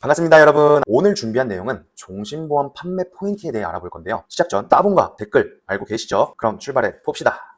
반갑습니다, 여러분. 오늘 준비한 내용은 종신보험 판매 포인트에 대해 알아볼 건데요. 시작 전 따봉과 댓글 알고 계시죠? 그럼 출발해 봅시다.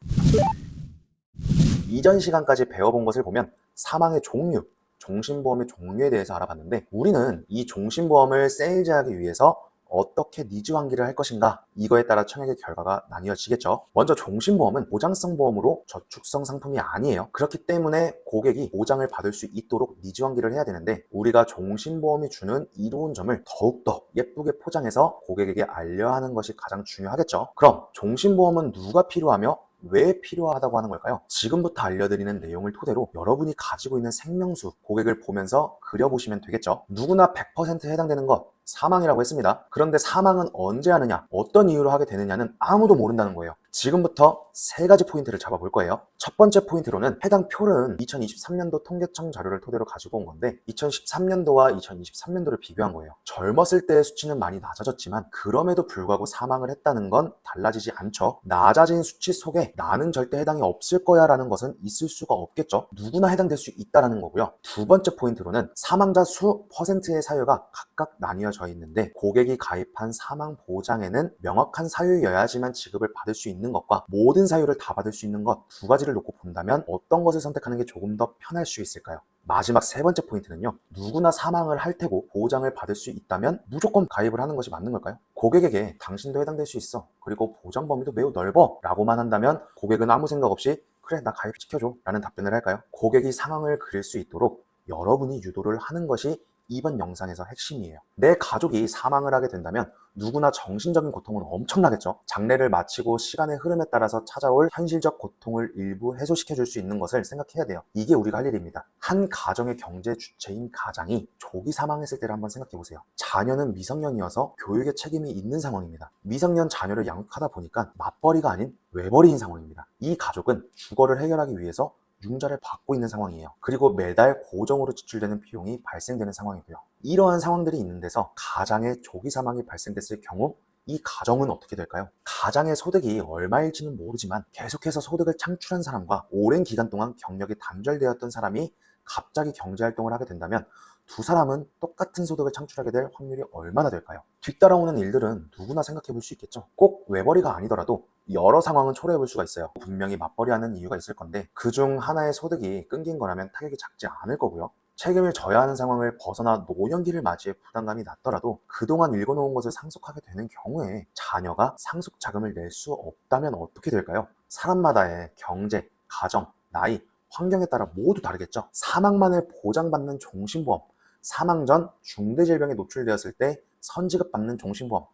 이전 시간까지 배워본 것을 보면 사망의 종류, 종신보험의 종류에 대해서 알아봤는데, 우리는 이 종신보험을 세일즈하기 위해서 어떻게 니즈 환기를 할 것인가, 이거에 따라 청약의 결과가 나뉘어지겠죠. 먼저 종신보험은 보장성 보험으로 저축성 상품이 아니에요. 그렇기 때문에 고객이 보장을 받을 수 있도록 니즈 환기를 해야 되는데, 우리가 종신보험이 주는 이로운 점을 더욱더 예쁘게 포장해서 고객에게 알려야 하는 것이 가장 중요하겠죠. 그럼 종신보험은 누가 필요하며 왜 필요하다고 하는 걸까요? 지금부터 알려드리는 내용을 토대로 여러분이 가지고 있는 생명수, 고객을 보면서 그려보시면 되겠죠. 누구나 100% 해당되는 것, 사망이라고 했습니다. 그런데 사망은 언제 하느냐, 어떤 이유로 하게 되느냐는 아무도 모른다는 거예요. 지금부터 세 가지 포인트를 잡아볼 거예요. 첫 번째 포인트로는 해당 표는 2023년도 통계청 자료를 토대로 가지고 온 건데, 2013년도와 2023년도를 비교한 거예요. 젊었을 때의 수치는 많이 낮아졌지만 그럼에도 불구하고 사망을 했다는 건 달라지지 않죠. 낮아진 수치 속에 나는 절대 해당이 없을 거야 라는 것은 있을 수가 없겠죠. 누구나 해당될 수 있다는 거고요. 두 번째 포인트로는 사망자 수 퍼센트의 사유가 각각 나뉘어져 있는데, 고객이 가입한 사망 보장에는 명확한 사유여야지만 지급을 받을 수 있는 것과 모든 사유를 다 받을 수 있는 것, 두 가지를 놓고 본다면 어떤 것을 선택하는 게 조금 더 편할 수 있을까요? 마지막 세 번째 포인트는요, 누구나 사망을 할 테고 보장을 받을 수 있다면 무조건 가입을 하는 것이 맞는 걸까요? 고객에게 당신도 해당될 수 있어, 그리고 보장 범위도 매우 넓어 라고만 한다면 고객은 아무 생각 없이 그래, 나 가입시켜줘 라는 답변을 할까요? 고객이 상황을 그릴 수 있도록 여러분이 유도를 하는 것이 이번 영상에서 핵심이에요. 내 가족이 사망을 하게 된다면 누구나 정신적인 고통은 엄청나겠죠. 장례를 마치고 시간의 흐름에 따라서 찾아올 현실적 고통을 일부 해소시켜줄 수 있는 것을 생각해야 돼요. 이게 우리가 할 일입니다. 한 가정의 경제 주체인 가장이 조기 사망했을 때를 한번 생각해 보세요. 자녀는 미성년이어서 교육의 책임이 있는 상황입니다. 미성년 자녀를 양육하다 보니까 맞벌이가 아닌 외벌이인 상황입니다. 이 가족은 주거를 해결하기 위해서 융자를 받고 있는 상황이에요. 그리고 매달 고정으로 지출되는 비용이 발생되는 상황이고요. 이러한 상황들이 있는 데서 가장의 조기 사망이 발생됐을 경우 이 가정은 어떻게 될까요? 가장의 소득이 얼마일지는 모르지만 계속해서 소득을 창출한 사람과 오랜 기간 동안 경력이 단절되었던 사람이 갑자기 경제활동을 하게 된다면 두 사람은 똑같은 소득을 창출하게 될 확률이 얼마나 될까요? 뒤따라오는 일들은 누구나 생각해 볼 수 있겠죠. 꼭 외벌이가 아니더라도 여러 상황은 초래해 볼 수가 있어요. 분명히 맞벌이하는 이유가 있을 건데 그중 하나의 소득이 끊긴 거라면 타격이 작지 않을 거고요. 책임을 져야 하는 상황을 벗어나 노년기를 맞이해 부담감이 났더라도 그동안 읽어놓은 것을 상속하게 되는 경우에 자녀가 상속 자금을 낼 수 없다면 어떻게 될까요? 사람마다의 경제, 가정, 나이, 환경에 따라 모두 다르겠죠. 사망만을 보장받는 종신보험, 사망 전 중대질병에 노출되었을 때 선지급받는 종신보험,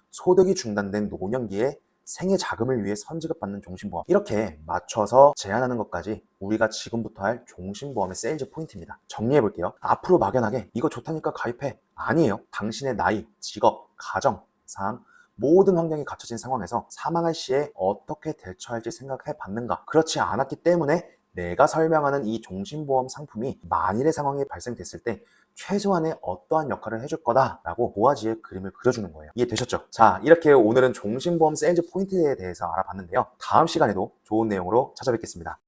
소득이 중단된 노년기에 생애 자금을 위해 선지급받는 종신보험, 이렇게 맞춰서 제한하는 것까지 우리가 지금부터 할 종신보험의 세일즈 포인트입니다. 정리해볼게요. 앞으로 막연하게 이거 좋다니까 가입해, 아니에요. 당신의 나이, 직업, 가정, 상황, 모든 환경이 갖춰진 상황에서 사망할 시에 어떻게 대처할지 생각해 봤는가? 그렇지 않았기 때문에 내가 설명하는 이 종신보험 상품이 만일의 상황이 발생됐을 때 최소한의 어떠한 역할을 해줄 거다라고 모아지의 그림을 그려주는 거예요. 이해되셨죠? 자, 이렇게 오늘은 종신보험 세일즈 포인트에 대해서 알아봤는데요. 다음 시간에도 좋은 내용으로 찾아뵙겠습니다.